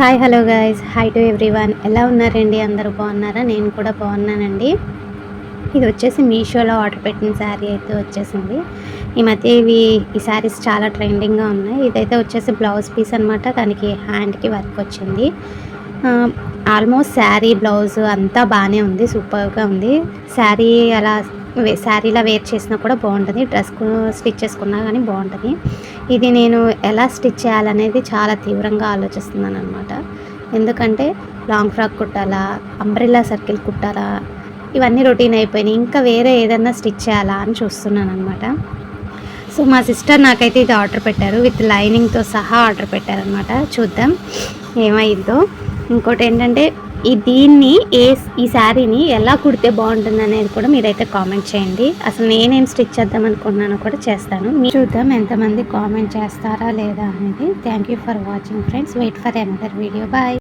Hi hello guys, hi to everyone. ఎలా ఉన్నారండి? అందరూ బాగున్నారా? నేను కూడా బాగున్నానండి. ఇది వచ్చేసి మీషోలో ఆర్డర్ పెట్టిన శారీ అయితే వచ్చేసింది. ఈ మధ్య ఈ శారీస్ చాలా ట్రెండింగ్గా ఉన్నాయి. ఇదైతే వచ్చేసి బ్లౌజ్ పీస్ అనమాట. దానికి హ్యాండ్కి వర్క్ వచ్చింది. ఆల్మోస్ట్ శారీ బ్లౌజ్ అంతా బాగానే ఉంది, సూపర్గా ఉంది. శారీ అలా శారీలా వేర్ చేసినా కూడా బాగుంటుంది, డ్రెస్ స్టిచ్ చేసుకున్నా కానీ బాగుంటుంది. ఇది నేను ఎలా స్టిచ్ చేయాలనేది చాలా తీవ్రంగా ఆలోచిస్తున్నాను అనమాట. ఎందుకంటే లాంగ్ ఫ్రాక్ కుట్టాలా, అంబ్రెల్లా సర్కిల్ కుట్టాలా, ఇవన్నీ రొటీన్ అయిపోయినాయి. ఇంకా వేరే ఏదైనా స్టిచ్ చేయాలా అని చూస్తున్నాను అనమాట. సో మా సిస్టర్ నాకైతే ఇది ఆర్డర్ పెట్టారు, విత్ లైనింగ్తో సహా ఆర్డర్ పెట్టారనమాట. చూద్దాం ఏమైందో. ఇంకోటి ఏంటంటే దీన్ని ఈ శారీని ఎలా కుడితే బాగుంటుంది అనేది కూడా మీరైతే కామెంట్ చేయండి. అసలు నేనేం స్టిచ్ చేద్దాం అనుకున్నానో కూడా చేస్తాను. మీరు చూద్దాం ఎంతమంది కామెంట్ చేస్తారా లేదా అనేది. Thank you for watching friends. Wait for another video. Bye.